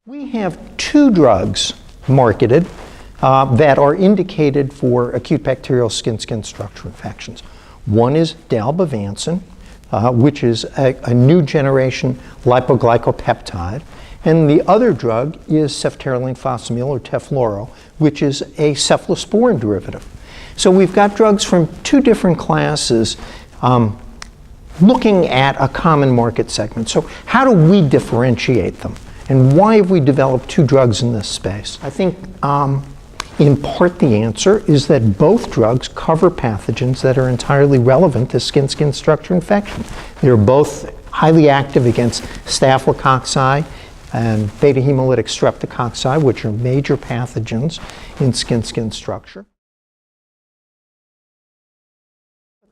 We have two drugs marketed that are indicated for acute bacterial skin structure infections. One is dalbavancin, which is a new generation lipoglycopeptide, and the other drug is ceftaroline phosphomyl, or Tefloro, which is a cephalosporin derivative. So we've got drugs from two different classes looking at a common market segment. So how do we differentiate them? And why have we developed two drugs in this space? I think in part the answer is that both drugs cover pathogens that are entirely relevant to skin structure infection. They're both highly active against staphylococci and beta hemolytic streptococci, which are major pathogens in skin structure.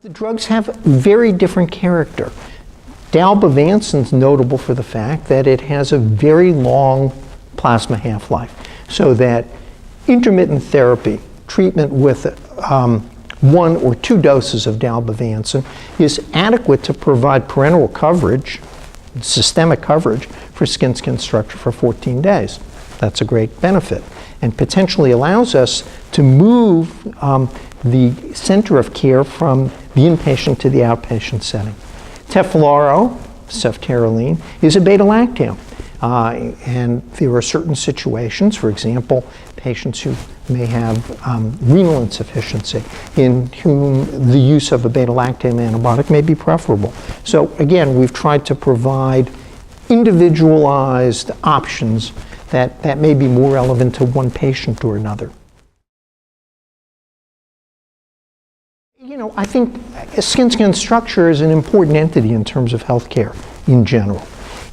The drugs have very different character. Dalbavancin is notable for the fact that it has a very long plasma half-life, so that intermittent therapy, treatment with 1 or 2 doses of dalbavancin, is adequate to provide parenteral coverage, systemic coverage, for skin structure for 14 days. That's a great benefit, and potentially allows us to move the center of care from the inpatient to the outpatient setting. Tefloro, ceftaroline, is a beta-lactam. And there are certain situations, for example, patients who may have renal insufficiency, in whom the use of a beta-lactam antibiotic may be preferable. So again, we've tried to provide individualized options that may be more relevant to one patient or another. You know, I think skin structure is an important entity in terms of healthcare in general.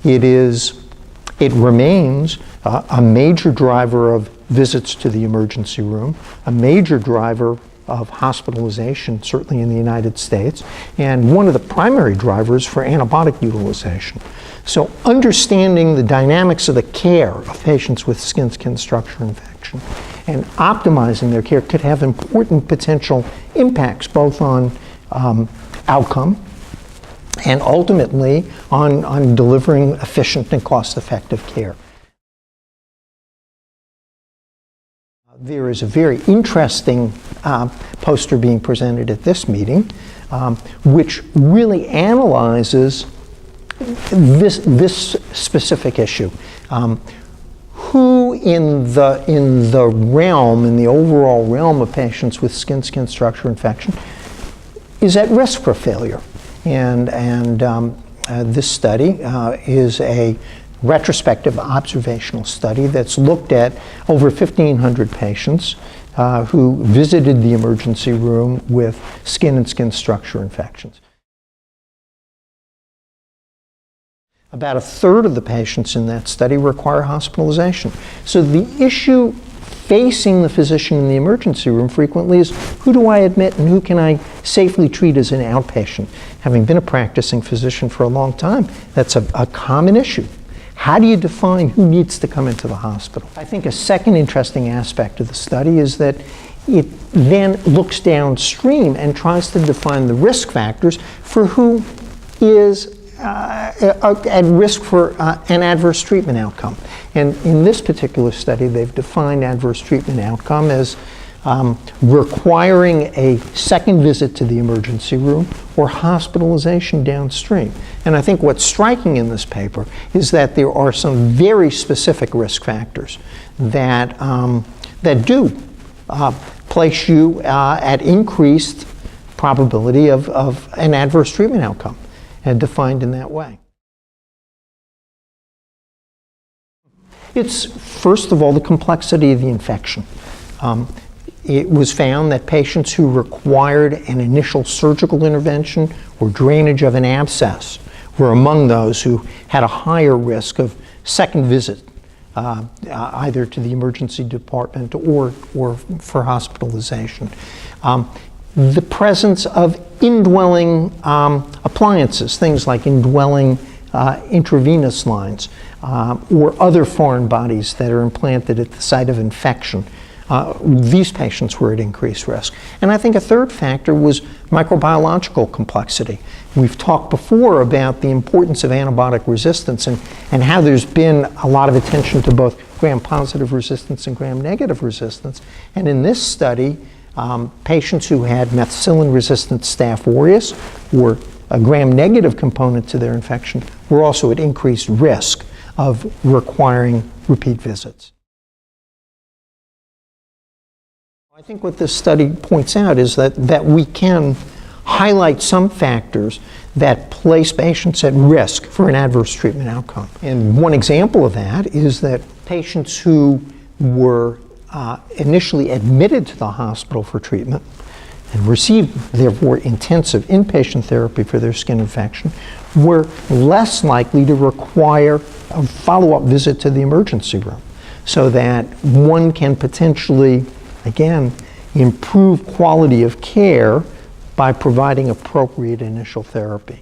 It remains a major driver of visits to the emergency room, a major driver of hospitalization, certainly in the United States, and one of the primary drivers for antibiotic utilization. So understanding the dynamics of the care of patients with skin structure infection and optimizing their care could have important potential impacts both on outcome and ultimately on delivering efficient and cost-effective care. There is a very interesting poster being presented at this meeting, which really analyzes this specific issue. Who in the overall realm of patients with skin structure infection is at risk for failure? And this study is a retrospective observational study that's looked at over 1,500 patients who visited the emergency room with skin and skin structure infections. About 1/3 of the patients in that study require hospitalization. So the issue facing the physician in the emergency room frequently is, who do I admit and who can I safely treat as an outpatient? Having been a practicing physician for a long time, that's a common issue. How do you define who needs to come into the hospital? I think a second interesting aspect of the study is that it then looks downstream and tries to define the risk factors for who is at risk for an adverse treatment outcome. And in this particular study, they've defined adverse treatment outcome as requiring a second visit to the emergency room or hospitalization downstream. And I think what's striking in this paper is that there are some very specific risk factors that do place you at increased probability of an adverse treatment outcome, and defined in that way. It's, first of all, the complexity of the infection. It was found that patients who required an initial surgical intervention or drainage of an abscess were among those who had a higher risk of second visit, either to the emergency department or for hospitalization. The presence of indwelling appliances, things like indwelling intravenous lines or other foreign bodies that are implanted at the site of infection, these patients were at increased risk. And I think a third factor was microbiological complexity. We've talked before about the importance of antibiotic resistance and how there's been a lot of attention to both gram-positive resistance and gram-negative resistance. And in this study, patients who had methicillin-resistant Staph aureus or a gram-negative component to their infection were also at increased risk of requiring repeat visits. I think what this study points out is that we can highlight some factors that place patients at risk for an adverse treatment outcome. And one example of that is that patients who were initially admitted to the hospital for treatment and received, therefore, intensive inpatient therapy for their skin infection were less likely to require a follow-up visit to the emergency room, so that one can potentially, again, improve quality of care by providing appropriate initial therapy.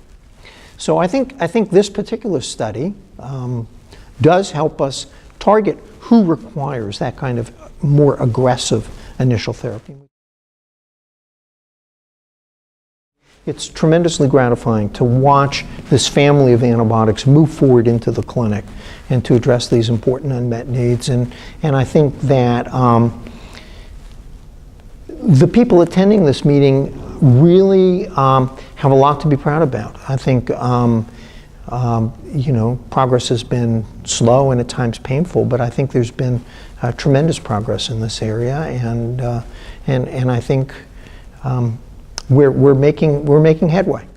So I think this particular study does help us target who requires that kind of more aggressive initial therapy. It's tremendously gratifying to watch this family of antibiotics move forward into the clinic and to address these important unmet needs. And I think that the people attending this meeting really have a lot to be proud about. I think progress has been slow and at times painful, but I think there's been tremendous progress in this area, and I think we're making headway.